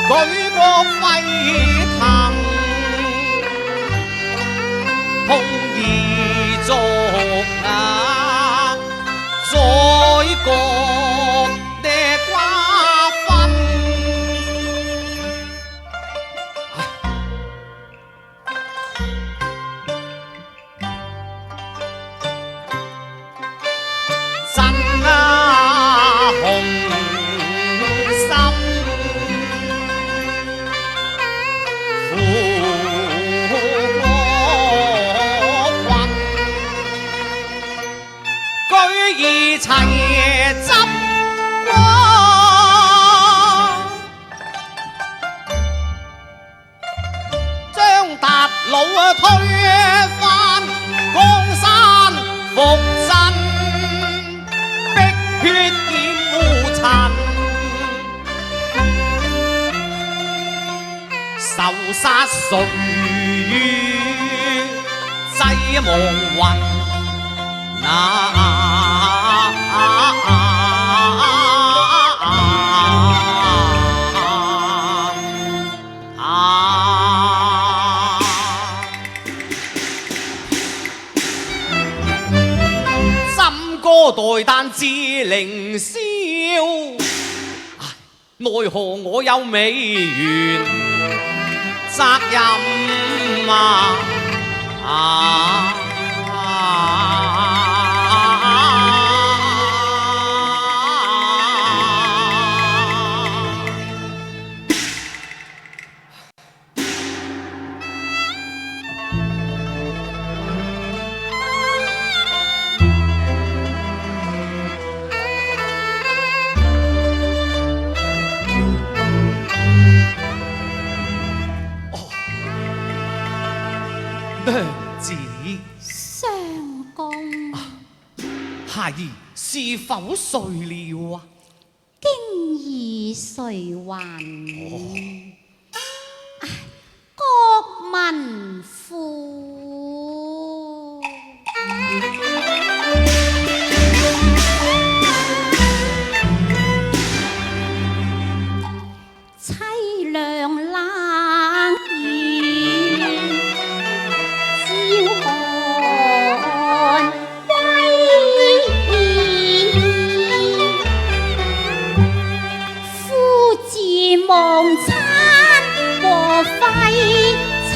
舉國沸騰，空而逐在國的瓜分。真紅而齊執光，張達魯推翻江山復振，碧血染污塵，仇殺誰於祭亡魂？針歌代彈自凌霄，奈何我有美元責任娘子，相公，孩兒是否睡了啊？經已睡還。國民婦。凄涼冷雨，照寒威夫子忘餐和廢寢。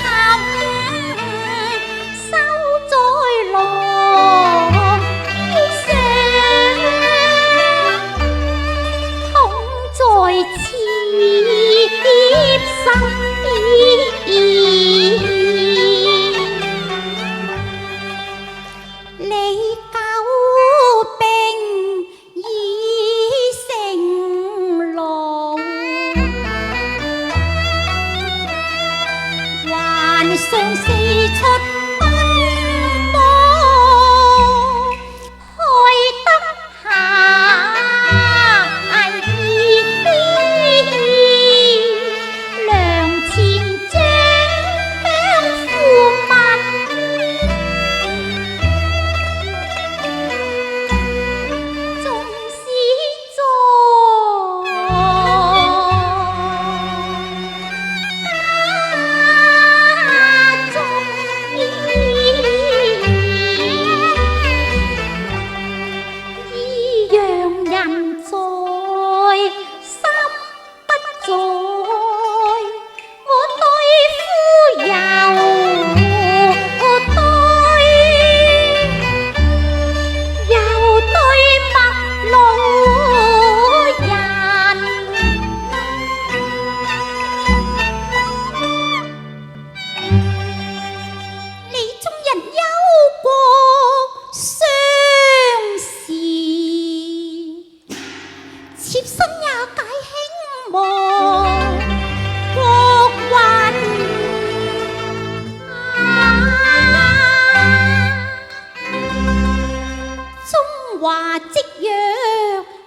華積弱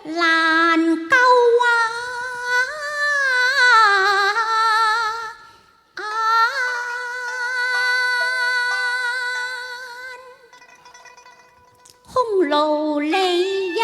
難救匈奴利入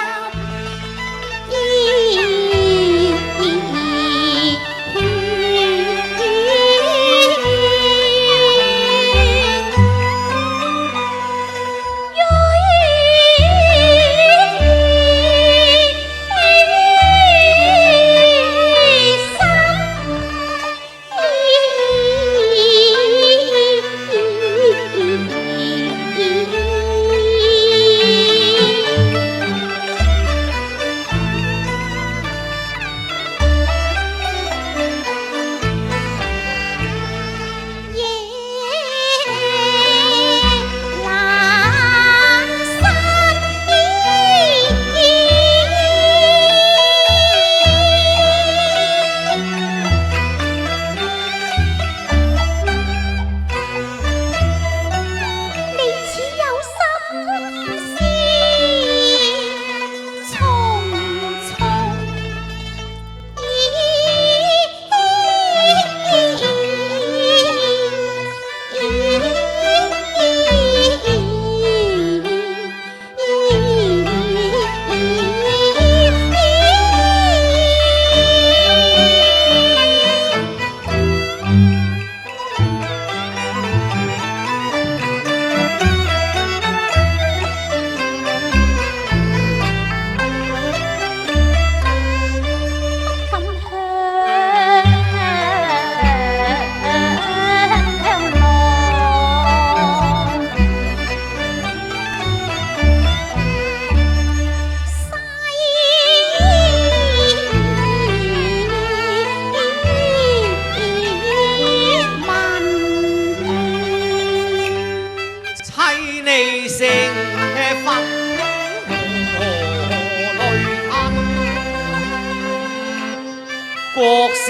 國是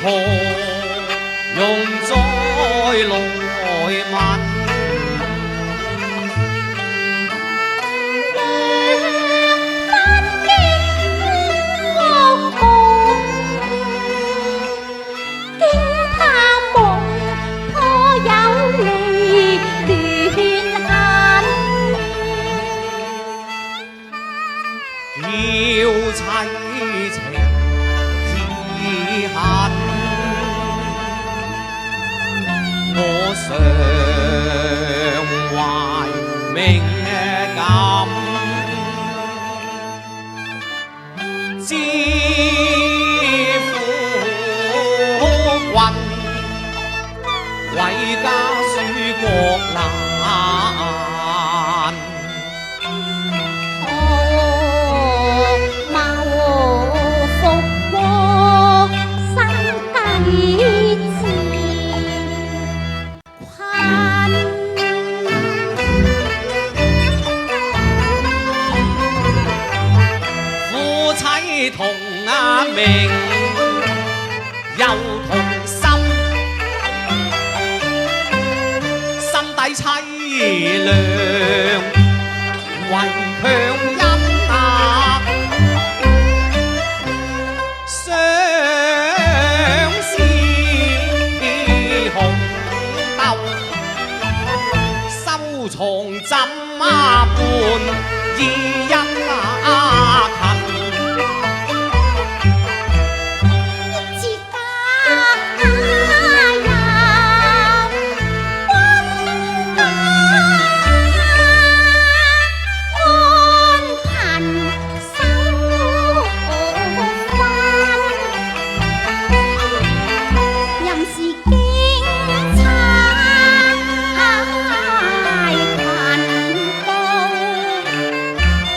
何用再來問？要妻情意恨，我常懷銘感，知府君為家水國難。同名又同心，心底凄涼為強恩啊！相思紅豆，收藏怎伴意恩啊！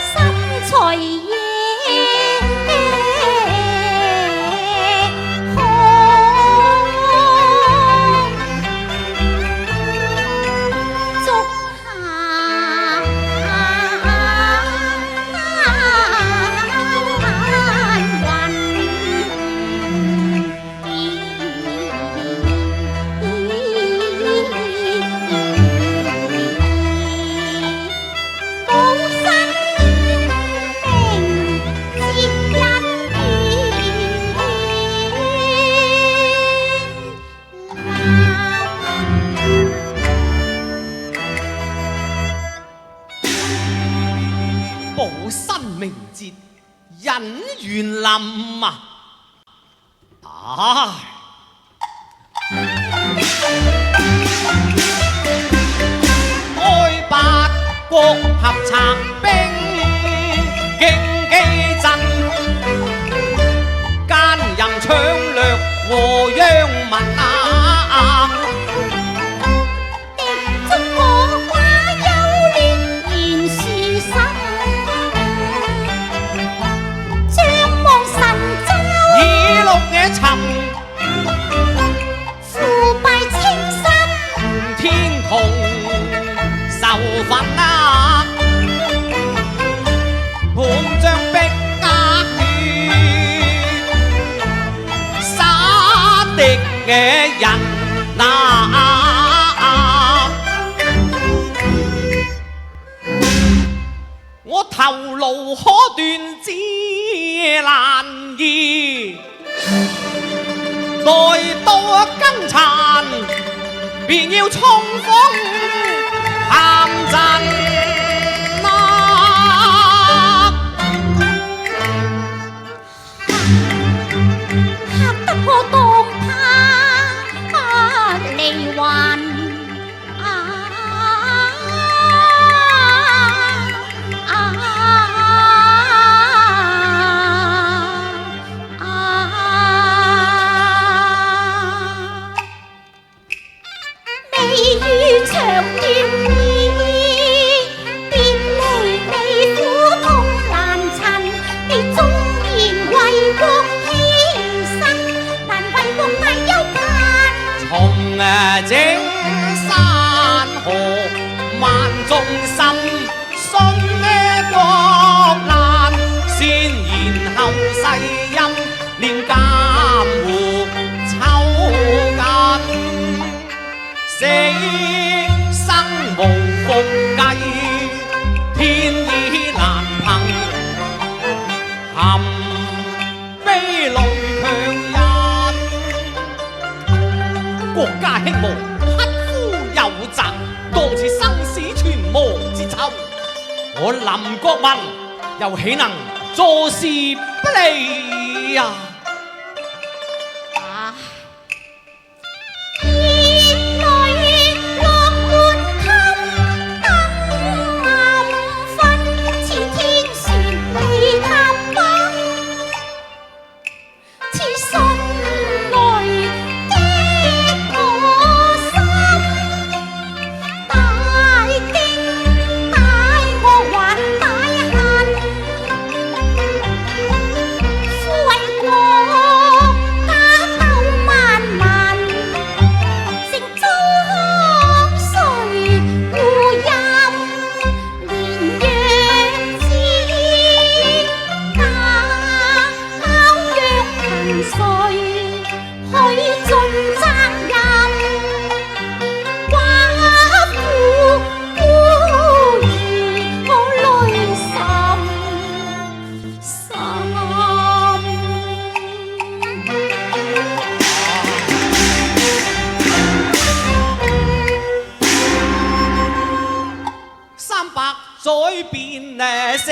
心保新明節，引園林啊！唉，開八國合策兵，競技陣，奸淫搶掠和殃民啊！敵中我寡有劣言是心，將望神州以六野尋腐敗清心，天同受罰啊！盤將逼壓血，殺敵嘅人啊！我頭顱可斷只難移，待到更殘，便要衝鋒陷陣啊！嚇得我當怕離患未遇長斷意，別離你苦痛難尋，你縱然為國犧牲，但為國大憂盼。從整山河萬眾心，信國難，先然後世音，連監護抽筋。死生無復計，天意難憑，含悲淚強忍。國家興亡，匹夫有責，當此生死存亡之秋，我林國民又豈能坐視不理啊！再變色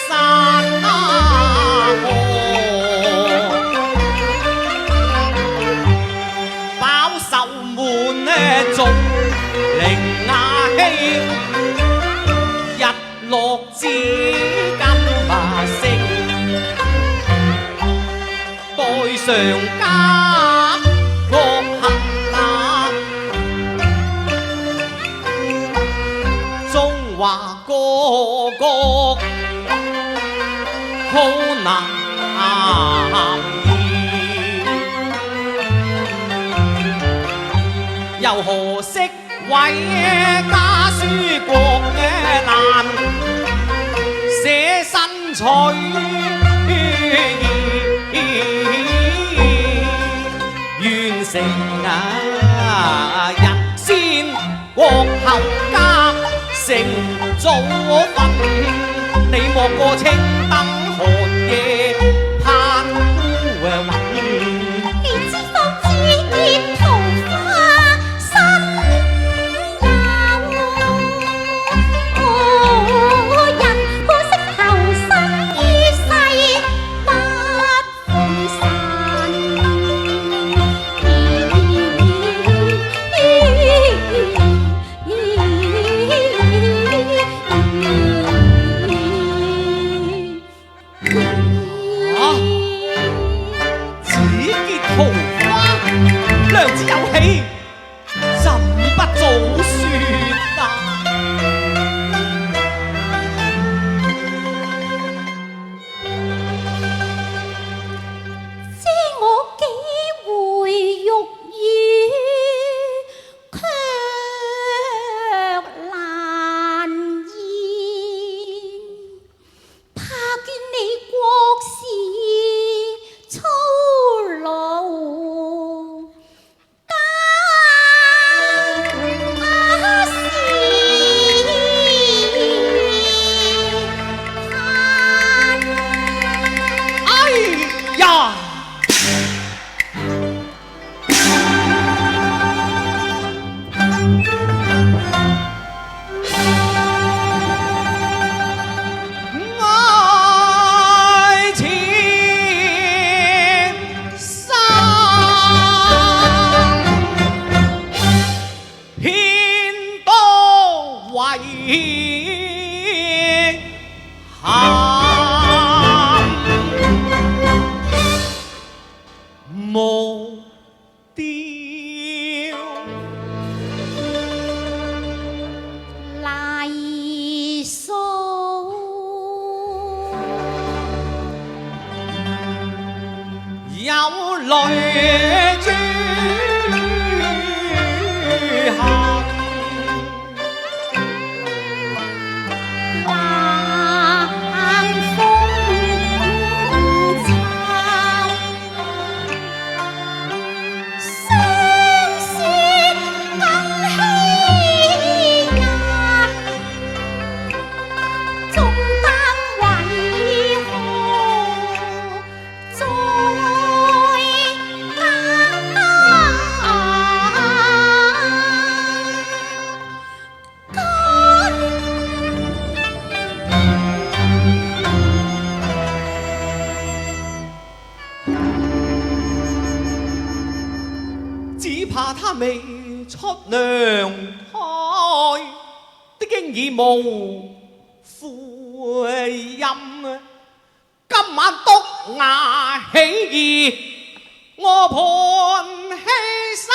山河，飽受滿族伶牙稀，日落之金馬聲，代上家國恨啊！中華個個好難言，又何惜為家書國嘅難，捨身取義，願成人先國後家。成早瞓，你莫過青燈寒夜盼孤雲。你知方知葉桃花新有，遺憾，無雕泥塑，有淚珠痕。只怕他未出娘胎，的經已無悔陰。今晚篤牙起義，我伴犧牲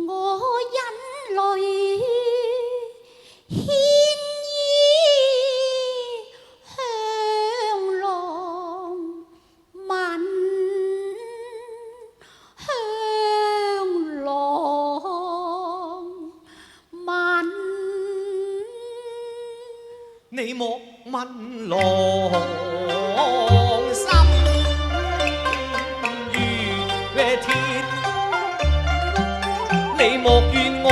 我引淚獻衣向郎問，向郎問。你莫問郎心如鐵，你莫怨我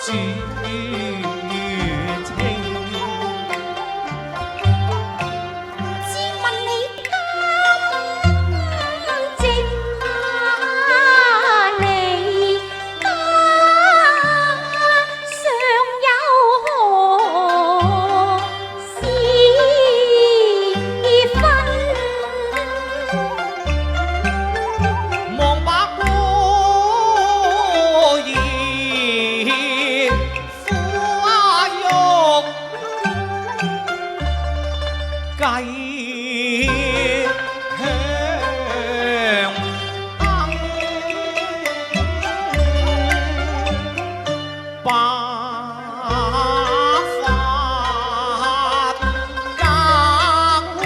絕情。只問你今夕哪離家，尚有何事分？望把過兒撫育，計香燈，白髮隔屋，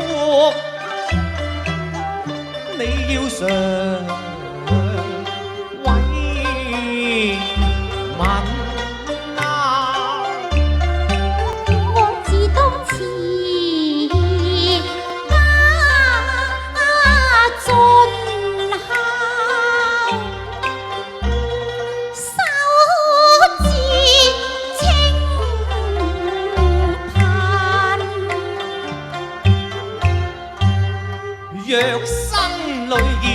你要常慰問啊！我自當持家盡孝，手指清貧。若生女兒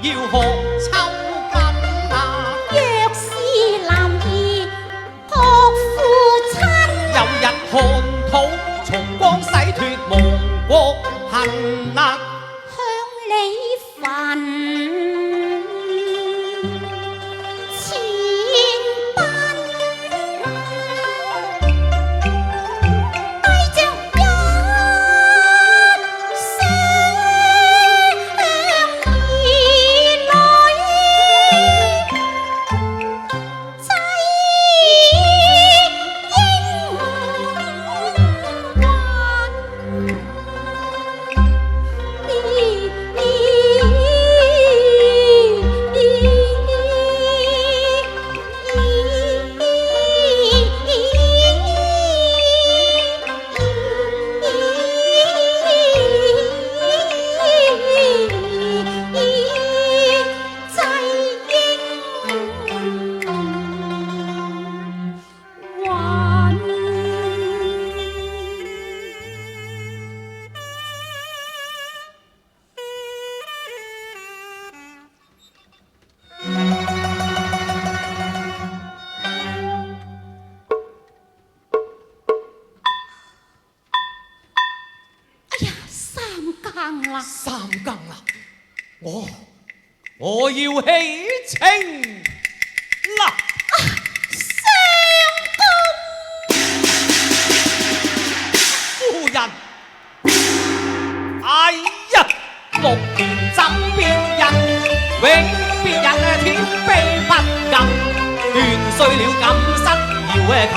要學抽筋啊！若是男兒學父親，有日看土重光洗脱亡國恨啊！向你焚錢賓，帶着一雙兒女。三更啦，我要起程啦！夫人，哎呀，6年枕邊人，永別人天悲不禁，斷碎了錦瑟要琴。